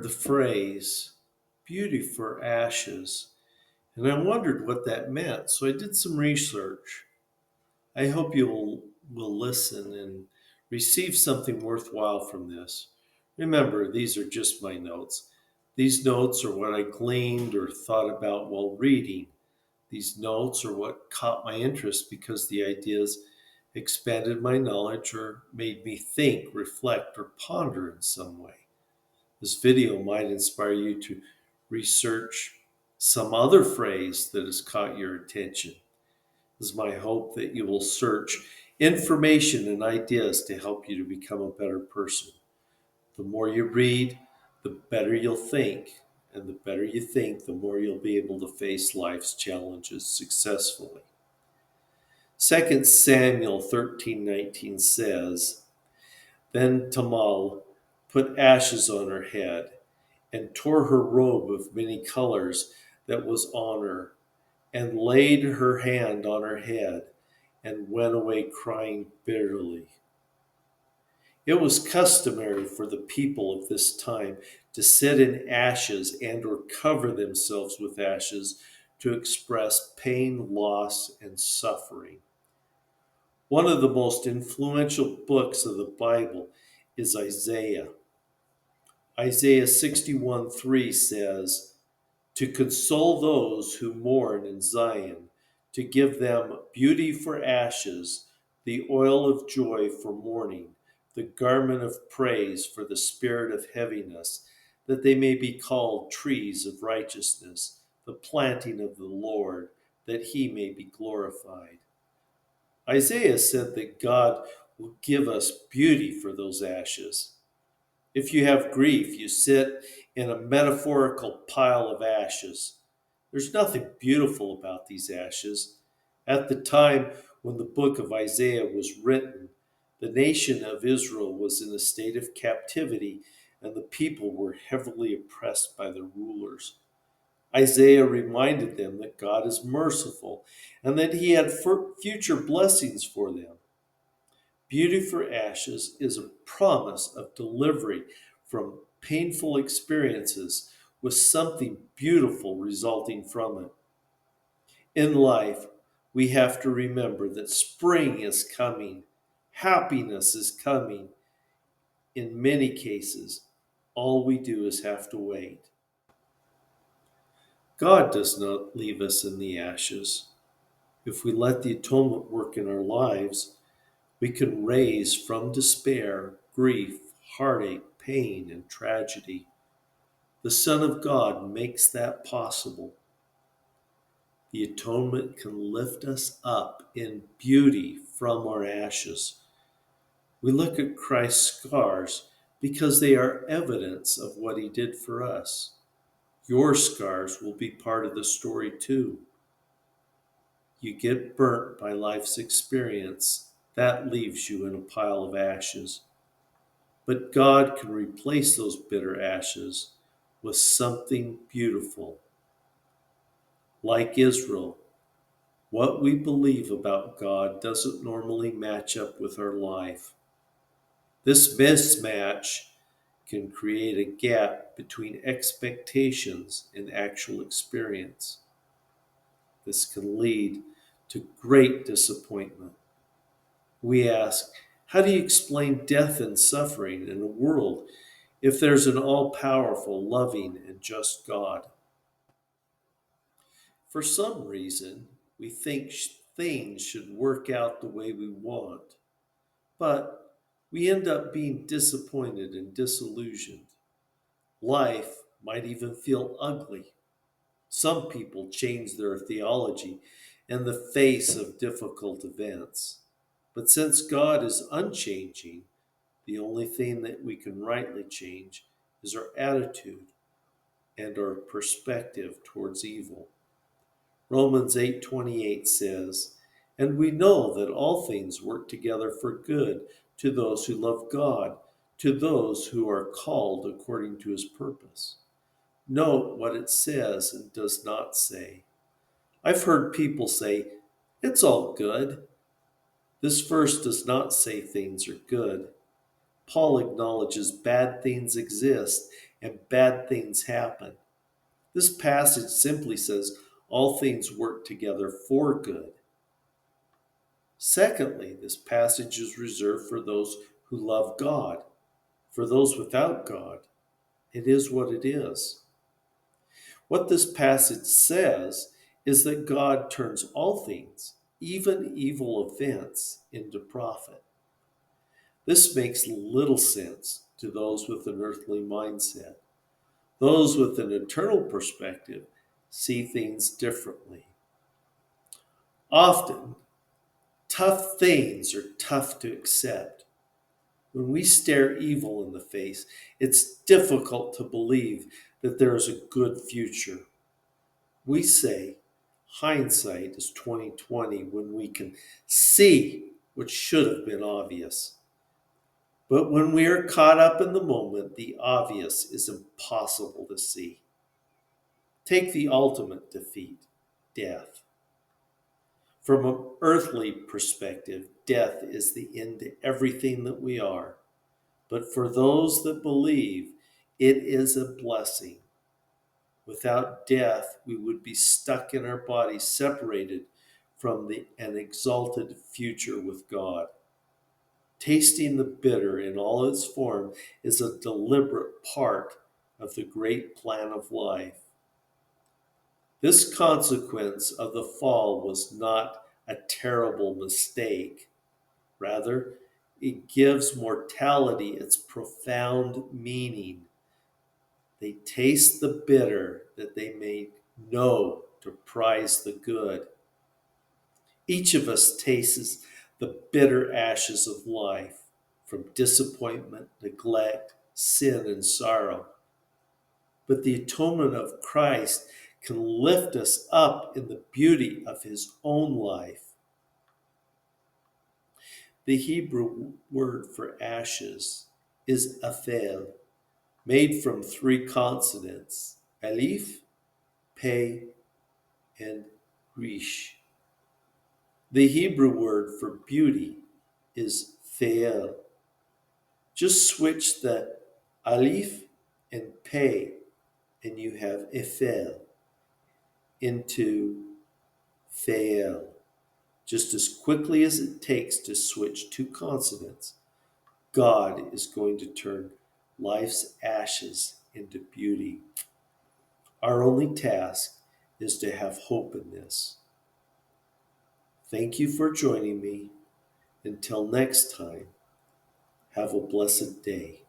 heard the phrase, beauty for ashes, and I wondered what that meant, so I did some research. I hope will listen and receive something worthwhile from this. Remember, these are just my notes. These notes are what I gleaned or thought about while reading. These notes are what caught my interest because the ideas expanded my knowledge or made me think, reflect, or ponder in some way. This video might inspire you to research some other phrase that has caught your attention. It is my hope that you will search information and ideas to help you to become a better person. The more you read, the better you'll think. And the better you think, the more you'll be able to face life's challenges successfully. 2 Samuel 13:19 says, Then Tamar put ashes on her head and tore her robe of many colors that was on her, and laid her hand on her head, and went away crying bitterly. It was customary for the people of this time to sit in ashes and or cover themselves with ashes to express pain, loss, and suffering. One of the most influential books of the Bible is Isaiah. Isaiah 61:3 says, To console those who mourn in Zion, to give them beauty for ashes, the oil of joy for mourning, the garment of praise for the spirit of heaviness, that they may be called trees of righteousness, the planting of the Lord, that he may be glorified. Isaiah said that God will give us beauty for those ashes. If you have grief, you sit in a metaphorical pile of ashes. There's nothing beautiful about these ashes. At the time when the book of Isaiah was written, the nation of Israel was in a state of captivity, and the people were heavily oppressed by their rulers. Isaiah reminded them that God is merciful and that he had future blessings for them. Beauty for ashes is a promise of delivery from painful experiences with something beautiful resulting from it. In life, we have to remember that spring is coming, happiness is coming. In many cases, all we do is have to wait. God does not leave us in the ashes. If we let the atonement work in our lives, we can raise from despair, grief, heartache, pain, and tragedy. The Son of God makes that possible. The atonement can lift us up in beauty from our ashes. We look at Christ's scars because they are evidence of what he did for us. Your scars will be part of the story too. You get burnt by life's experience, that leaves you in a pile of ashes. But God can replace those bitter ashes with something beautiful. Like Israel, what we believe about God doesn't normally match up with our life. This mismatch can create a gap between expectations and actual experience. This can lead to great disappointment. We ask, how do you explain death and suffering in a world if there's an all-powerful, loving, and just God? For some reason, we think things should work out the way we want, but we end up being disappointed and disillusioned. Life might even feel ugly. Some people change their theology in the face of difficult events. But since God is unchanging, the only thing that we can rightly change is our attitude and our perspective towards evil. Romans 8:28 says, And we know that all things work together for good to those who love God, to those who are called according to his purpose. Note what it says and does not say. I've heard people say, it's all good. This verse does not say things are good. Paul acknowledges bad things exist and bad things happen. This passage simply says all things work together for good. Secondly, this passage is reserved for those who love God. For those without God, it is what it is. What this passage says is that God turns all things, even evil events, into profit. This makes little sense to those with an earthly mindset. Those with an eternal perspective see things differently. Often, tough things are tough to accept. When we stare evil in the face, it's difficult to believe that there is a good future. We say hindsight is 2020 when we can see what should have been obvious. But when we are caught up in the moment, the obvious is impossible to see. Take the ultimate defeat, death. From an earthly perspective, death is the end to everything that we are. But for those that believe, it is a blessing. Without death, we would be stuck in our bodies, separated from an exalted future with God. Tasting the bitter in all its form is a deliberate part of the great plan of life. This consequence of the fall was not a terrible mistake. Rather, it gives mortality its profound meaning. They taste the bitter that they may know to prize the good. Each of us tastes the bitter ashes of life from disappointment, neglect, sin, and sorrow. But the atonement of Christ can lift us up in the beauty of his own life. The Hebrew word for ashes is aphel, made from three consonants, alif, pe, and resh. The Hebrew word for beauty is theel. Just switch the alif and pe, and you have ephel into theel, just as quickly as it takes to switch two consonants. God is going to turn life's ashes into beauty. Our only task is to have hope in this. Thank you for joining me. Until next time, have a blessed day.